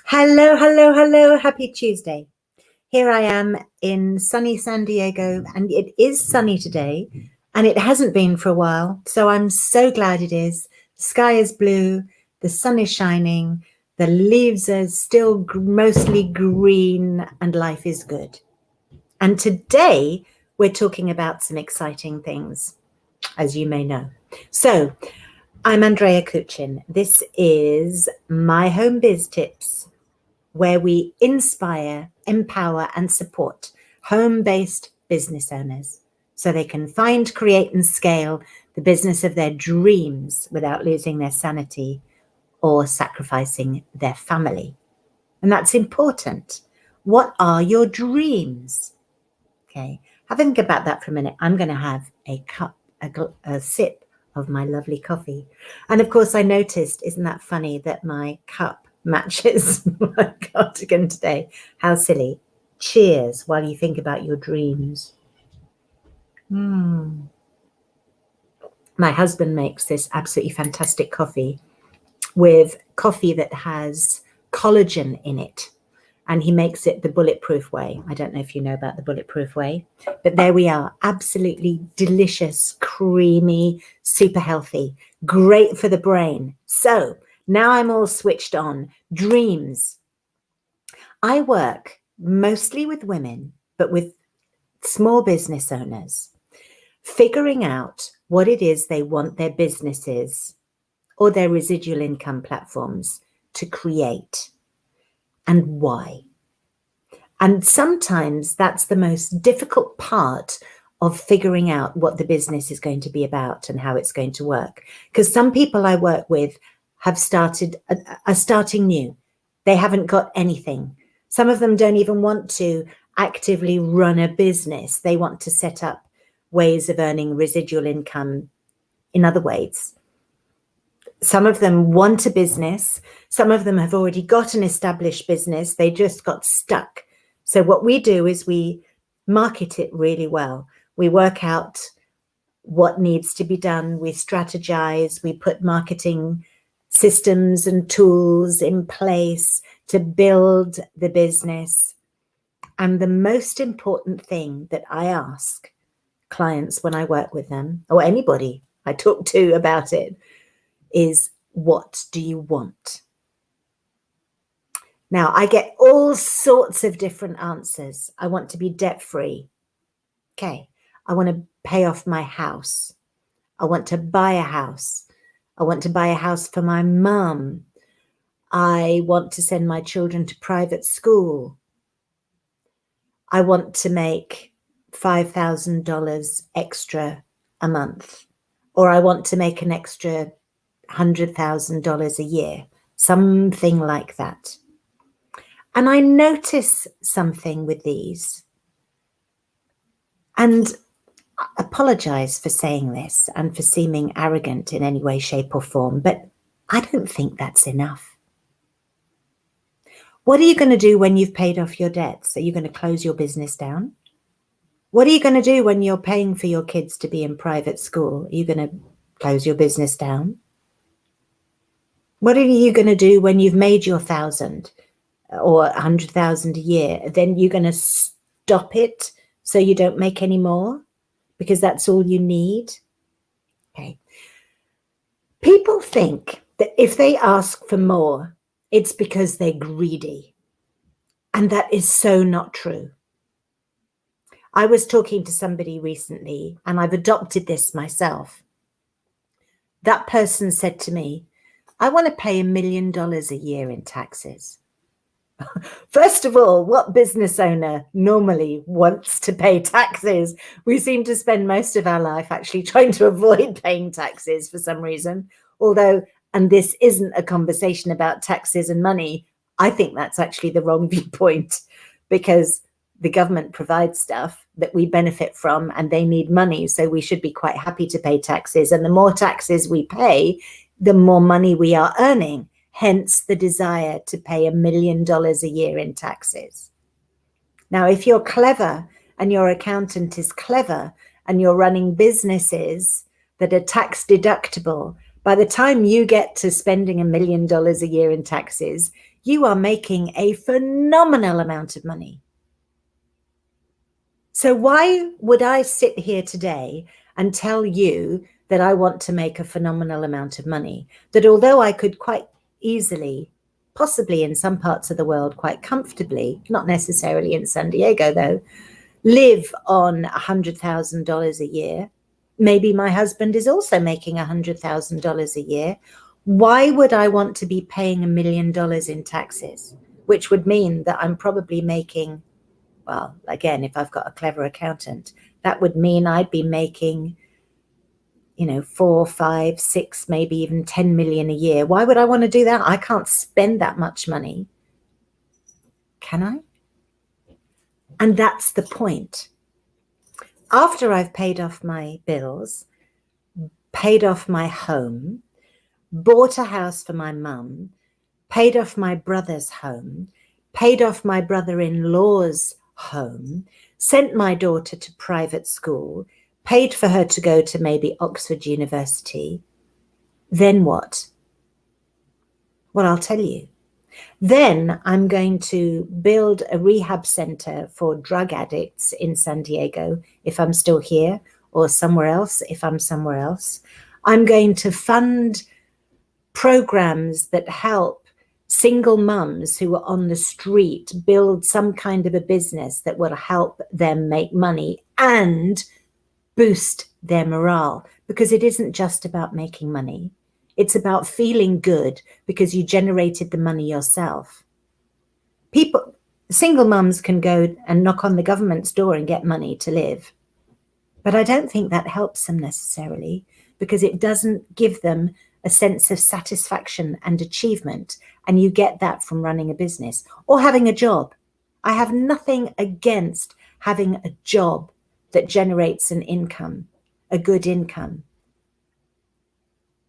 Hello, hello, hello. Happy Tuesday. Here I am in sunny San Diego, and it is sunny today, and it hasn't been for a while. So I'm so glad it is. The sky is blue, the sun is shining, the leaves are still mostly green, and life is good. And today we're talking about some exciting things, as you may know. So I'm Andrea Kuchin. This is My Home Biz Tips, where we inspire, empower, and support home-based business owners so they can find, create, and scale the business of their dreams without losing their sanity or sacrificing their family. And that's important. What are your dreams? Okay, have a think about that for a minute. I'm going to have a sip of my lovely coffee. And of course, I noticed, isn't that funny, that my cup matches my cardigan today? How silly. Cheers while you think about your dreams. My husband makes this absolutely fantastic coffee with coffee that has collagen in it. And he makes it the bulletproof way. I don't know if you know about the bulletproof way, but there we are. Absolutely delicious, creamy, super healthy, great for the brain. So now I'm all switched on. Dreams. I work mostly with women, but with small business owners, figuring out what it is they want their businesses or their residual income platforms to create. And why? And sometimes that's the most difficult part of figuring out what the business is going to be about and how it's going to work. Because some people I work with are starting new. They haven't got anything. Some of them don't even want to actively run a business. They want to set up ways of earning residual income in other ways. Some of them want a business. Some of them have already got an established business. They just got stuck. So what we do is we market it really well. We work out what needs to be done. We strategize. We put marketing systems and tools in place to build the business. And the most important thing that I ask clients when I work with them, or anybody I talk to about it, is, what do you want? Now, I get all sorts of different answers. I want to be debt-free. Okay. I want to pay off my house. I want to buy a house. I want to buy a house for my mum. I want to send my children to private school. I want to make $5,000 extra a month, or I want to make an extra $100,000 a year, something like that. And I notice something with these, and I apologize for saying this and for seeming arrogant in any way, shape or form, but I don't think that's enough. What are you going to do when you've paid off your debts? Are you going to close your business down? What are you going to do when you're paying for your kids to be in private school? Are you going to close your business down? What are you going to do when you've made your 1,000 or 100,000 a year? Then you're going to stop it so you don't make any more because that's all you need? Okay. People think that if they ask for more, it's because they're greedy. And that is so not true. I was talking to somebody recently, and I've adopted this myself. That person said to me, I want to pay $1 million a year in taxes. First of all, what business owner normally wants to pay taxes? We seem to spend most of our life actually trying to avoid paying taxes for some reason. Although, and this isn't a conversation about taxes and money, I think that's actually the wrong viewpoint, because the government provides stuff that we benefit from and they need money. So we should be quite happy to pay taxes. And the more taxes we pay, the more money we are earning. Hence the desire to pay $1 million a year in taxes. Now, if you're clever and your accountant is clever and you're running businesses that are tax deductible, by the time you get to spending $1 million a year in taxes, you are making a phenomenal amount of money. So why would I sit here today and tell you that I want to make a phenomenal amount of money, that although I could quite easily, possibly in some parts of the world quite comfortably, not necessarily in San Diego though, live on $100,000 a year, maybe my husband is also making $100,000 a year, why would I want to be paying $1 million in taxes, which would mean that I'm probably making, well, again, if I've got a clever accountant, that would mean I'd be making, 4, 5, 6, maybe even 10 million a year. Why would I want to do that? I can't spend that much money. Can I? And that's the point. After I've paid off my bills, paid off my home, bought a house for my mum, paid off my brother's home, paid off my brother-in-law's home, sent my daughter to private school, paid for her to go to maybe Oxford University, then what? Well, I'll tell you. Then I'm going to build a rehab center for drug addicts in San Diego if I'm still here, or somewhere else if I'm somewhere else. I'm going to fund programs that help single mums who are on the street build some kind of a business that will help them make money and boost their morale, because it isn't just about making money. It's about feeling good because you generated the money yourself. Single mums can go and knock on the government's door and get money to live. But I don't think that helps them necessarily, because it doesn't give them a sense of satisfaction and achievement. And you get that from running a business or having a job. I have nothing against having a job that generates an income, a good income.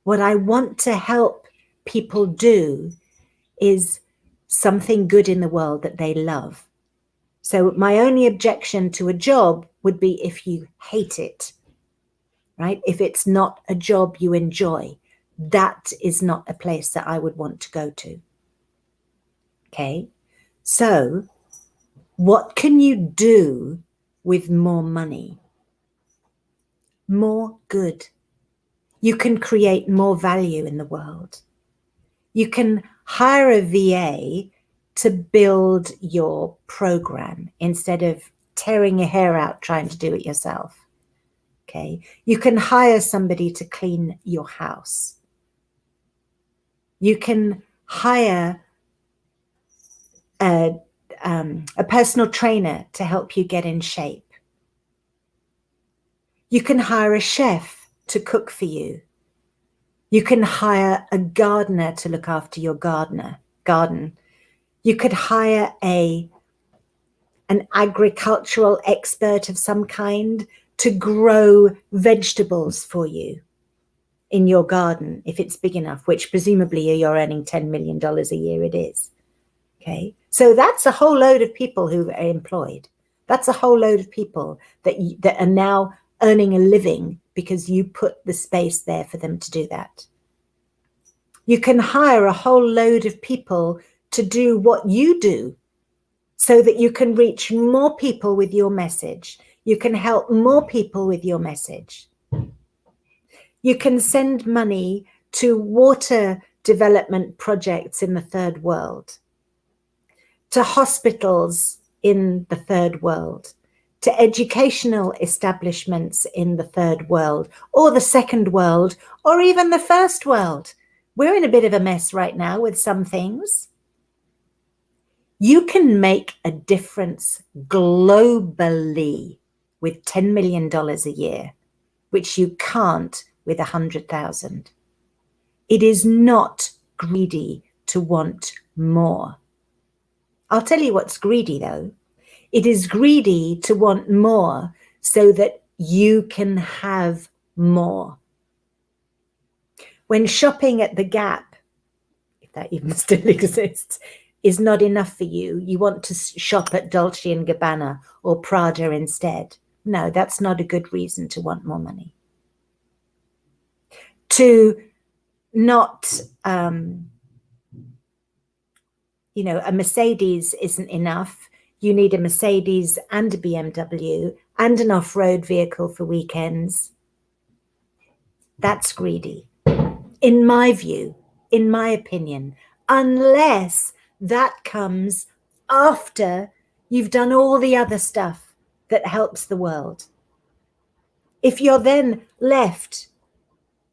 What I want to help people do is something good in the world that they love. So my only objection to a job would be if you hate it, right? If it's not a job you enjoy, that is not a place that I would want to go to. Okay, so what can you do with more money? More good. You can create more value in the world. You can hire a VA to build your program instead of tearing your hair out trying to do it yourself. Okay, you can hire somebody to clean your house. You can hire a personal trainer to help you get in shape. You can hire a chef to cook for you. You can hire a gardener to look after your garden. You could hire an agricultural expert of some kind to grow vegetables for you in your garden, if it's big enough, which presumably you're earning $10 million a year, it is. Okay, so that's a whole load of people who are employed. That's a whole load of people that are now earning a living because you put the space there for them to do that. You can hire a whole load of people to do what you do so that you can reach more people with your message. You can help more people with your message. You can send money to water development projects in the third world, to hospitals in the third world, to educational establishments in the third world, or the second world, or even the first world. We're in a bit of a mess right now with some things. You can make a difference globally with $10 million a year, which you can't with 100,000. It is not greedy to want more. I'll tell you what's greedy though. It is greedy to want more so that you can have more. When shopping at the Gap, if that even still exists, is not enough for you, you want to shop at Dolce & Gabbana or Prada instead. No, that's not a good reason to want more money. To not a Mercedes isn't enough. You need a Mercedes and a BMW and an off-road vehicle for weekends. That's greedy, in my view, in my opinion, unless that comes after you've done all the other stuff that helps the world. If you're then left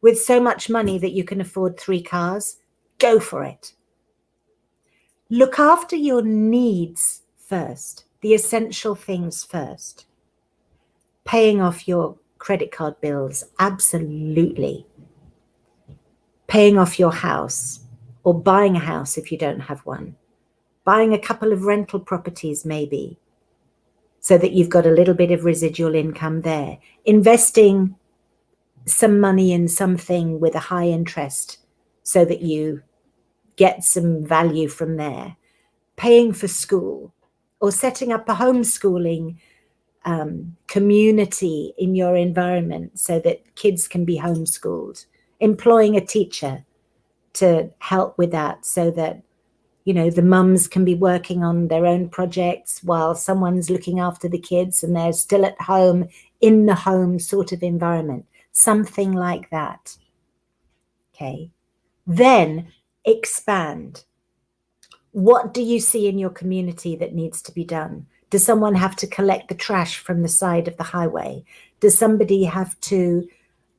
with so much money that you can afford 3 cars, go for it. Look after your needs first, the essential things first. Paying off your credit card bills, absolutely. Paying off your house, or buying a house if you don't have one. Buying a couple of rental properties maybe, so that you've got a little bit of residual income there. Investing some money in something with a high interest so that you get some value from there. Paying for school, or setting up a homeschooling community in your environment so that kids can be homeschooled. Employing a teacher to help with that so that, the mums can be working on their own projects while someone's looking after the kids and they're still at home, in the home sort of environment. Something like that. Okay. Then expand. What do you see in your community that needs to be done? Does someone have to collect the trash from the side of the highway? Does somebody have to,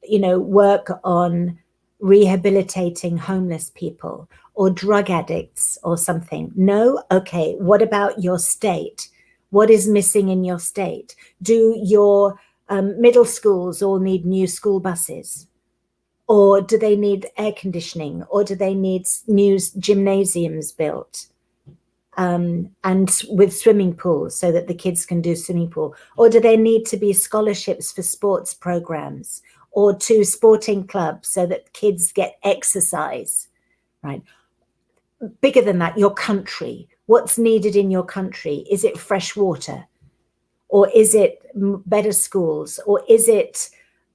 work on rehabilitating homeless people or drug addicts or something? No? Okay. What about your state? What is missing in your state? Do your middle schools all need new school buses? Or do they need air conditioning? Or do they need new gymnasiums built? And with swimming pools so that the kids can do swimming pool? Or do there need to be scholarships for sports programs or to sporting clubs so that kids get exercise, right? Bigger than that, your country. What's needed in your country? Is it fresh water? Or is it better schools? Or is it,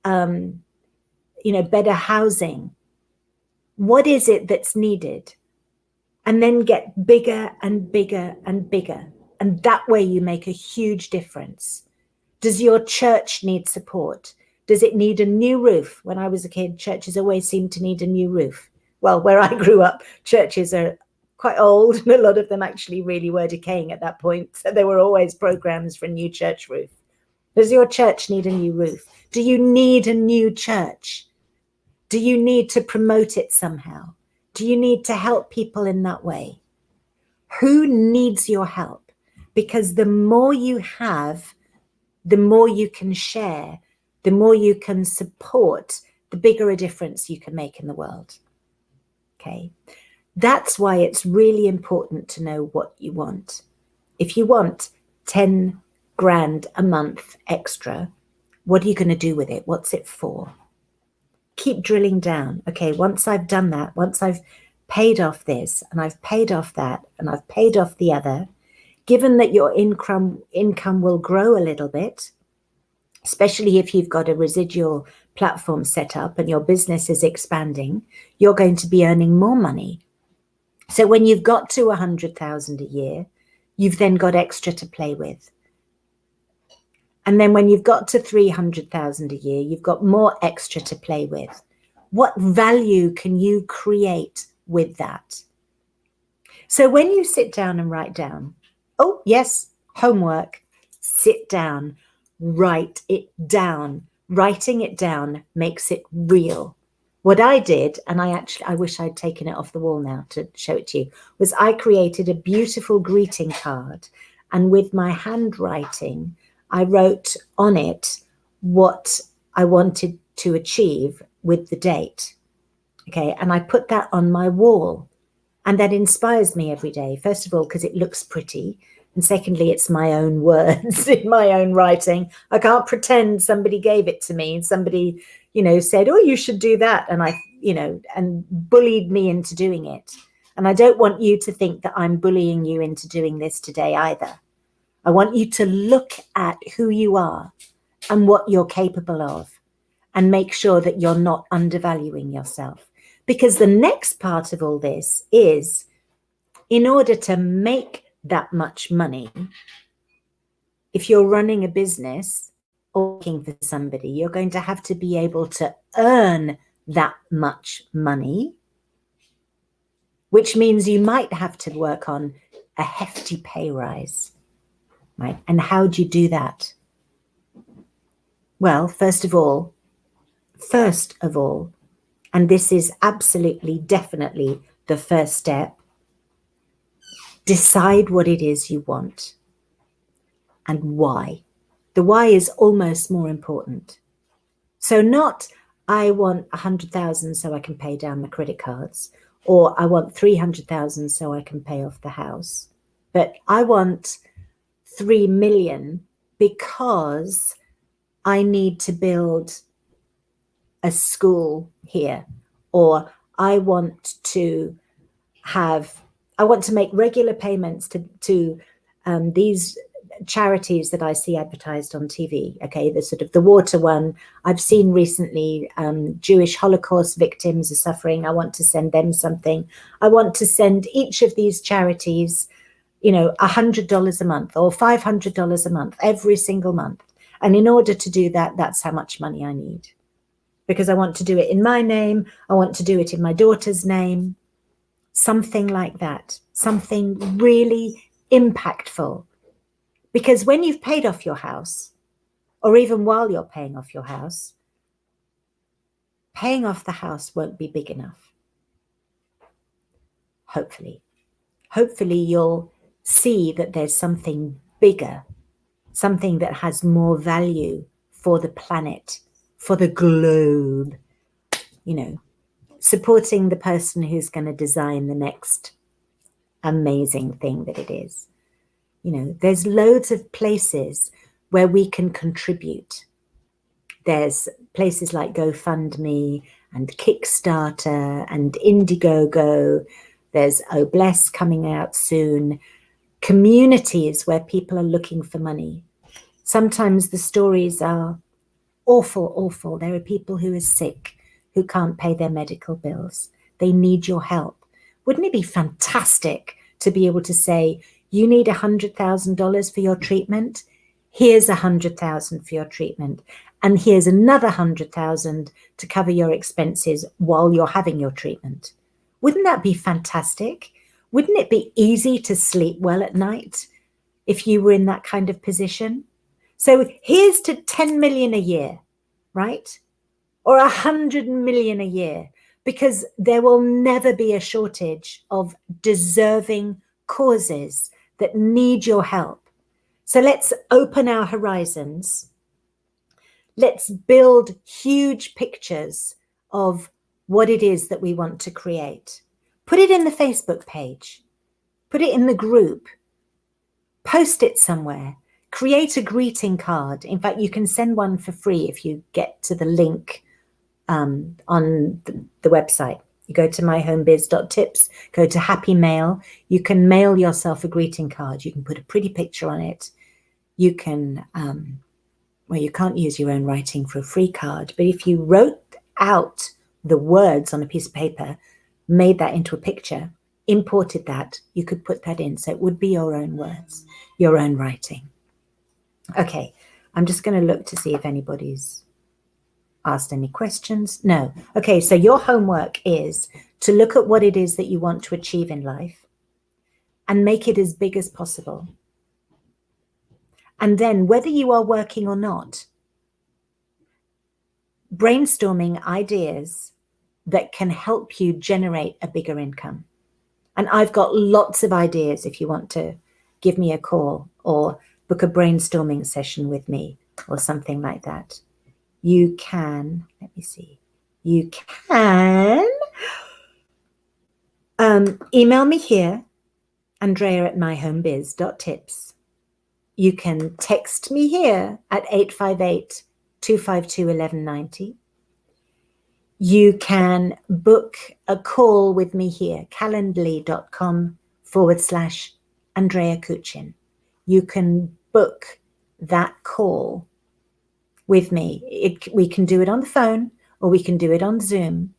better housing? What is it that's needed? And then get bigger and bigger and bigger. And that way you make a huge difference. Does your church need support? Does it need a new roof? When I was a kid, churches always seemed to need a new roof. Well, where I grew up, churches are quite old, and a lot of them actually really were decaying at that point. So there were always programs for a new church roof. Does your church need a new roof? Do you need a new church? Do you need to promote it somehow? Do you need to help people in that way? Who needs your help? Because the more you have, the more you can share, the more you can support, the bigger a difference you can make in the world. Okay. That's why it's really important to know what you want. If you want 10 grand a month extra, what are you going to do with it? What's it for? Keep drilling down. Okay, once I've done that, once I've paid off this and I've paid off that and I've paid off the other, given that your income will grow a little bit, especially if you've got a residual platform set up and your business is expanding, you're going to be earning more money. So when you've got to 100,000 a year, you've then got extra to play with. And then when you've got to 300,000 a year, you've got more extra to play with. What value can you create with that? So when you sit down and write down, oh yes, homework, sit down, write it down. Writing it down makes it real. What I did, and I wish I'd taken it off the wall now to show it to you, was I created a beautiful greeting card, and with my handwriting, I wrote on it what I wanted to achieve with the date. Okay, and I put that on my wall, and that inspires me every day. First of all, because it looks pretty, and secondly, it's my own words in my own writing. I can't pretend somebody gave it to me and somebody, said, oh, you should do that. And and bullied me into doing it. And I don't want you to think that I'm bullying you into doing this today either. I want you to look at who you are and what you're capable of and make sure that you're not undervaluing yourself. Because the next part of all this is in order to make that much money, if you're running a business or working for somebody, you're going to have to be able to earn that much money, which means you might have to work on a hefty pay rise, right? And how do you do that? Well, first of all, and this is absolutely, definitely the first step, decide what it is you want and why. The why is almost more important. So not, I want 100,000 so I can pay down my credit cards, or I want 300,000 so I can pay off the house, but I want 3 million because I need to build a school here, or I want to make regular payments to these charities that I see advertised on TV. Okay, the sort of the water one I've seen recently, Jewish Holocaust victims are suffering. I want to send them something. I want to send each of these charities, $100 a month or $500 a month, every single month. And in order to do that, that's how much money I need. Because I want to do it in my name. I want to do it in my daughter's name. Something like that. Something really impactful. Because when you've paid off your house, or even while you're paying off your house, paying off the house won't be big enough. Hopefully. Hopefully you'll see that there's something bigger, something that has more value for the planet, for the globe, supporting the person who's going to design the next amazing thing that it is. There's loads of places where we can contribute. There's places like GoFundMe and Kickstarter and Indiegogo. There's Bless coming out soon. Communities where people are looking for money. Sometimes the stories are awful. There are people who are sick, who can't pay their medical bills. They need your help. Wouldn't it be fantastic to be able to say, you need $100,000 for your treatment? Here's $100,000 for your treatment. And here's another $100,000 to cover your expenses while you're having your treatment. Wouldn't that be fantastic? Wouldn't it be easy to sleep well at night if you were in that kind of position? So here's to 10 million a year, right? Or 100 million a year, because there will never be a shortage of deserving causes that need your help. So let's open our horizons. Let's build huge pictures of what it is that we want to create. Put it in the Facebook page. Put it in the group. Post it somewhere. Create a greeting card. In fact, you can send one for free if you get to the link on the website. You go to myhomebiz.tips, go to Happy Mail. You can mail yourself a greeting card. You can put a pretty picture on it. You can, you can't use your own writing for a free card, but if you wrote out the words on a piece of paper, made that into a picture, imported that, you could put that in. So it would be your own words, your own writing. Okay, I'm just going to look to see if anybody's asked any questions. No. Okay, so your homework is to look at what it is that you want to achieve in life and make it as big as possible. And then whether you are working or not, brainstorming ideas that can help you generate a bigger income. And I've got lots of ideas if you want to give me a call or book a brainstorming session with me or something like that. You can, let me see, you can email me here, Andrea@myhomebiz.tips. You can text me here at 858-252-1190. You can book a call with me here, calendly.com/Andrea Kuchin. You can book that call with me. We can do it on the phone or we can do it on Zoom.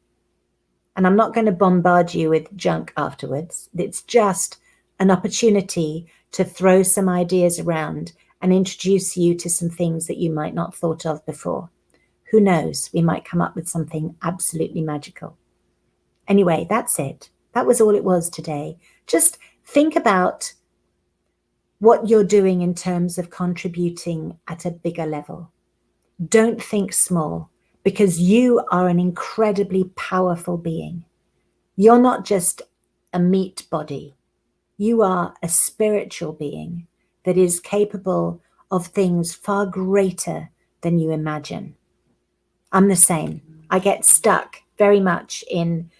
And I'm not going to bombard you with junk afterwards. It's just an opportunity to throw some ideas around and introduce you to some things that you might not thought of before. Who knows? We might come up with something absolutely magical. Anyway, that's it. That was all it was today. Just think about what you're doing in terms of contributing at a bigger level. Don't think small, because you are an incredibly powerful being. You're not just a meat body. You are a spiritual being that is capable of things far greater than you imagine. I'm the same. I get stuck very much in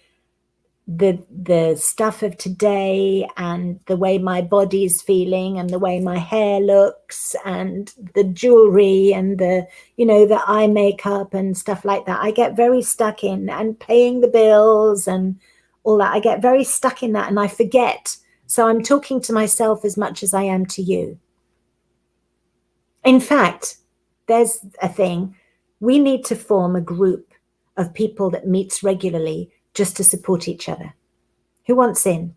the stuff of today and the way my body's feeling and the way my hair looks and the jewelry and the eye makeup and stuff like that. I get very stuck in, and paying the bills and all that. I get very stuck in that and I forget. So I'm talking to myself as much as I am to you. In fact, there's a thing. We need to form a group of people that meets regularly just to support each other. Who wants in?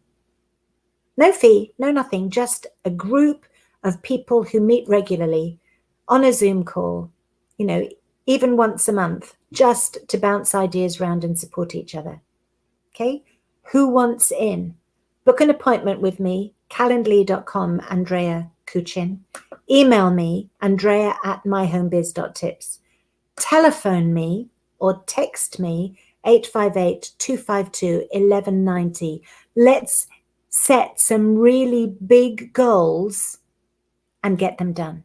No fee, no nothing, just a group of people who meet regularly on a Zoom call, even once a month, just to bounce ideas around and support each other. Okay? Who wants in? Book an appointment with me, calendly.com, Andrea Kuchin. Email me, andrea@myhomebiz.tips. Telephone me or text me, 858-252-1190. Let's set some really big goals and get them done.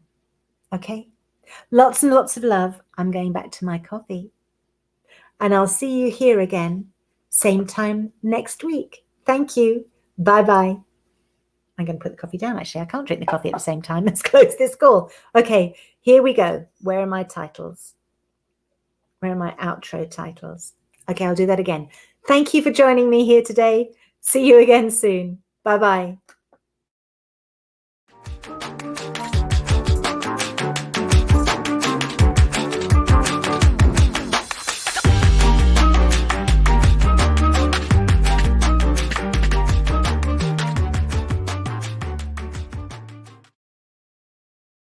Okay? Lots and lots of love. I'm going back to my coffee. And I'll see you here again, same time next week. Thank you. Bye-bye. I'm going to put the coffee down, actually. I can't drink the coffee at the same time. Let's close this call. Okay, here we go. Where are my titles? Where are my outro titles? Okay, I'll do that again. Thank you for joining me here today. See you again soon. Bye-bye.